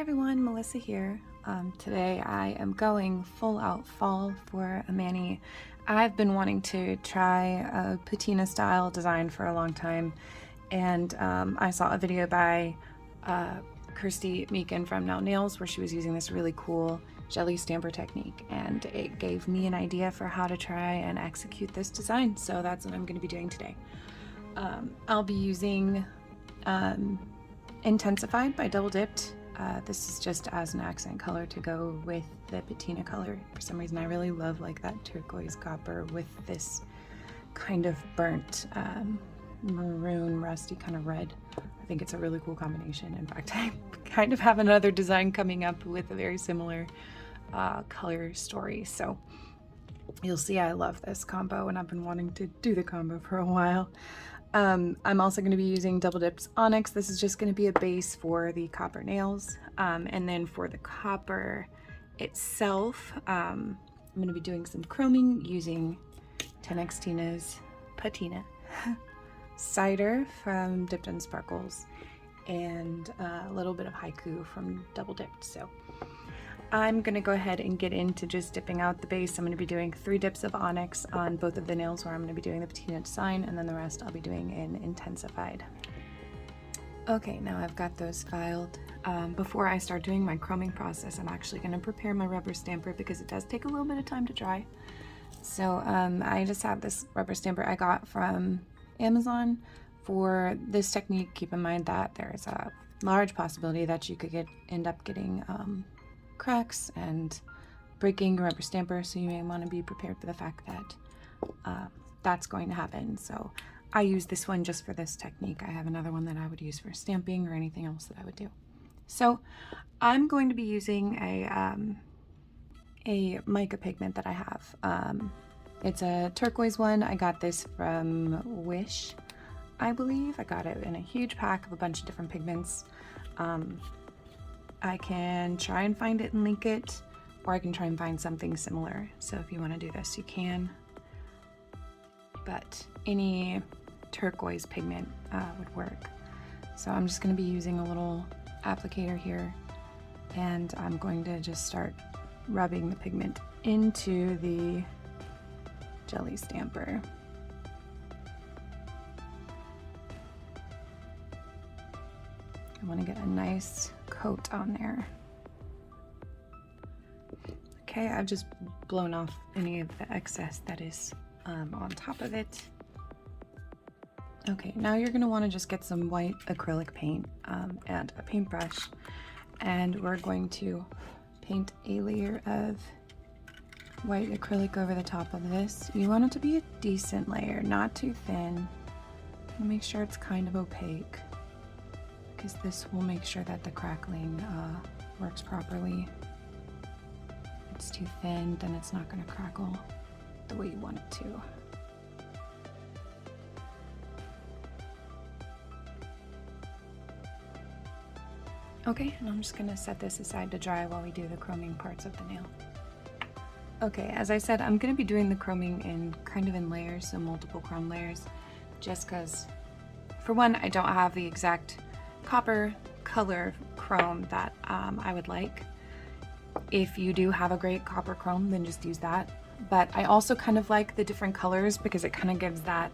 everyone, Melissa here. Today I am going full out fall for a mani. I've been wanting to try a patina style design for a long time, and I saw a video by Kirsty Meakin from Now Nails where she was using this really cool jelly stamper technique, and it gave me an idea for how to try and execute this design. So that's what I'm going to be doing today. I'll be using Intensified by Dipp'd. This is just as an accent color to go with the patina color. For some reason I really love like that turquoise copper with this kind of burnt maroon rusty kind of red. I think it's a really cool combination. In fact, I kind of have another design coming up with a very similar color story, so you'll see I love this combo and I've been wanting to do the combo for a while. I'm also going to be using Dipp'd Onyx. This is just going to be a base for the copper nails. And then for the copper itself, I'm going to be doing some chroming using 10X Tina's Patina, cider from Dipp'd and Sparkles, and a little bit of haiku from Dipp'd. So I'm going to go ahead and get into just dipping out the base. I'm going to be doing 3 dips of onyx on both of the nails where I'm going to be doing the patina design, and then the rest I'll be doing in intensified. Okay, now I've got those filed. Before I start doing my chroming process, I'm actually going to prepare my rubber stamper because it does take a little bit of time to dry. So I just have this rubber stamper I got from Amazon. For this technique, keep in mind that there's a large possibility that you could end up getting cracks and breaking your rubber stamper, so you may want to be prepared for the fact that that's going to happen. So I use this one just for this technique. I have another one that I would use for stamping or anything else that I would do. So I'm going to be using a mica pigment that I have. It's a turquoise one. I got this from Wish, I believe. I got it in a huge pack of a bunch of different pigments. I can try and find it and link it, or I can try and find something similar. So if you want to do this, you can. But any turquoise pigment would work. So I'm just going to be using a little applicator here, and I'm going to just start rubbing the pigment into the jelly stamper. I want to get a nice coat on there. Okay, I've just blown off any of the excess that is on top of it. Okay, now you're going to want to just get some white acrylic paint and a paintbrush, and we're going to paint a layer of white acrylic over the top of this. You want it to be a decent layer, not too thin. Make sure it's kind of opaque, because this will make sure that the crackling works properly. If it's too thin, then it's not going to crackle the way you want it to. Okay, and I'm just going to set this aside to dry while we do the chroming parts of the nail. Okay, as I said, I'm going to be doing the chroming in kind of in layers, so multiple chrome layers, just because, for one, I don't have the exact copper color chrome that I would like. If you do have a great copper chrome, then just use that. But I also kind of like the different colors because it kind of gives that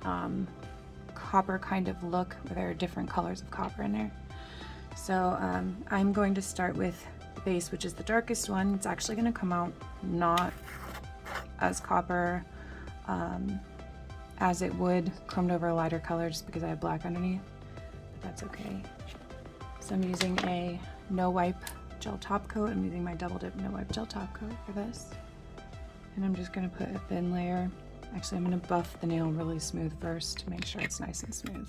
copper kind of look where there are different colors of copper in there. So I'm going to start with the base, which is the darkest one. It's actually going to come out not as copper as it would chromed over a lighter color, just because I have black underneath, but that's okay. So I'm using a no wipe gel top coat. I'm using my double dip no wipe gel top coat for this, and I'm just going to put a thin layer. Actually, I'm going to buff the nail really smooth first to make sure it's nice and smooth.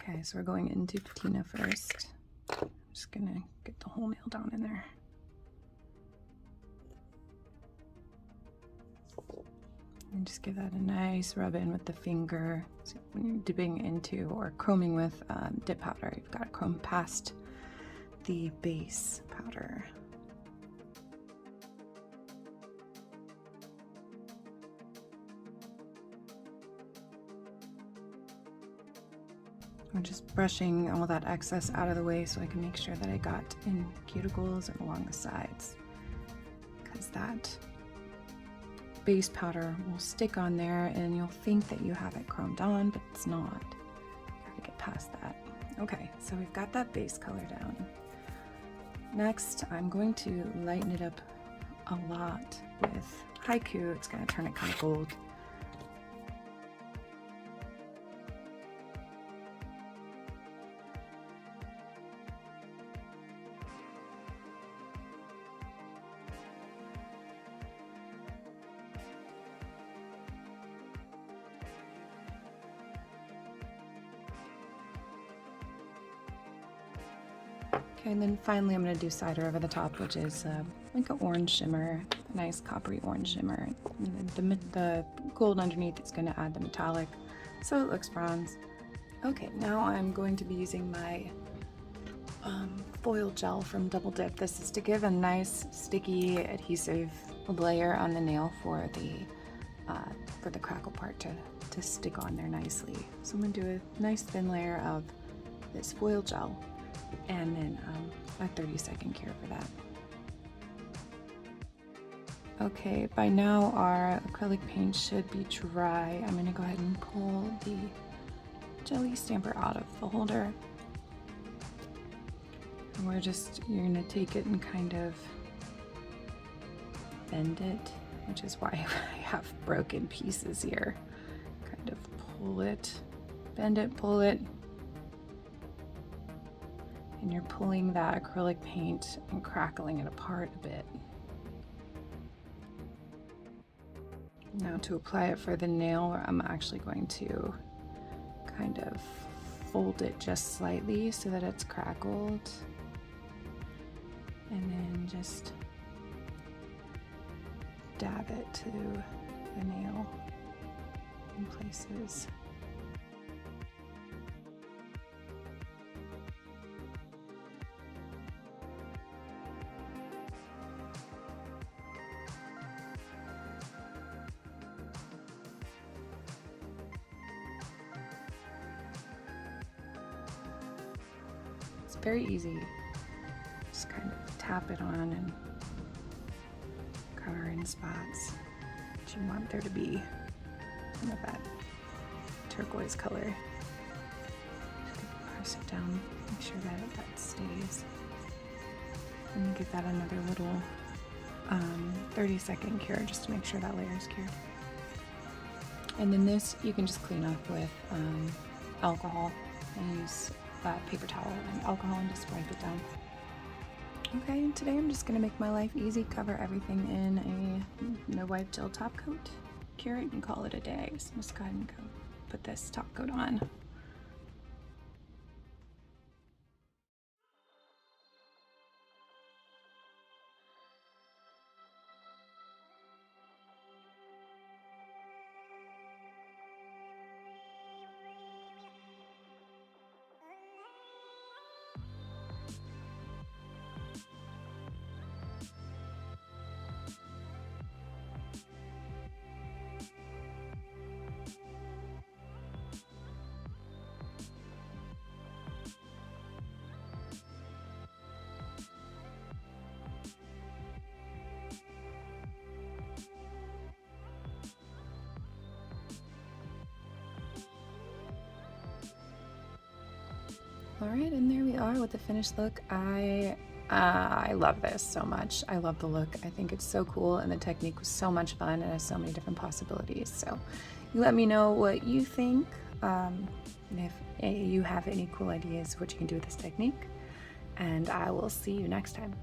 Okay, so we're going into patina first. I'm just gonna get the whole nail down in there. And just give that a nice rub in with the finger. So when you're dipping into or chroming with dip powder, you've got to chrome past the base powder. I'm just brushing all that excess out of the way so I can make sure that I got in cuticles and along the sides, because that base powder will stick on there and you'll think that you have it chromed on, but it's not. Gotta get past that. Okay, so we've got that base color down. Next, I'm going to lighten it up a lot with Haiku. It's gonna turn it kind of gold. Okay, and then finally I'm going to do cider over the top, which is like an orange shimmer, a nice coppery orange shimmer. And then the gold underneath is going to add the metallic, so it looks bronze. Okay, now I'm going to be using my foil gel from Dipp'd. This is to give a nice sticky adhesive layer on the nail for the crackle part to stick on there nicely. So I'm going to do a nice thin layer of this foil gel, and then a 30-second cure for that. Okay, by now our acrylic paint should be dry. I'm going to go ahead and pull the jelly stamper out of the holder. And you're going to take it and kind of bend it, which is why I have broken pieces here. Kind of pull it, bend it, pull it. And you're pulling that acrylic paint and crackling it apart a bit. Now to apply it for the nail, I'm actually going to kind of fold it just slightly so that it's crackled. And then just dab it to the nail in places. It's very easy. Just kind of tap it on and cover in spots that you want there to be some of that turquoise color. Just press it down, make sure that stays. And give that another little 30-second cure just to make sure that layer is cured. And then this you can just clean up with alcohol and use paper towel and alcohol and just wipe it down. Okay, today I'm just gonna make my life easy, cover everything in a no wipe gel top coat, cure it and call it a day. So I'm just go ahead and put this top coat on. All right, and there we are with the finished look. I love this so much. I love the look. I think it's so cool, and the technique was so much fun and has so many different possibilities. So you let me know what you think, and if you have any cool ideas what you can do with this technique, and I will see you next time.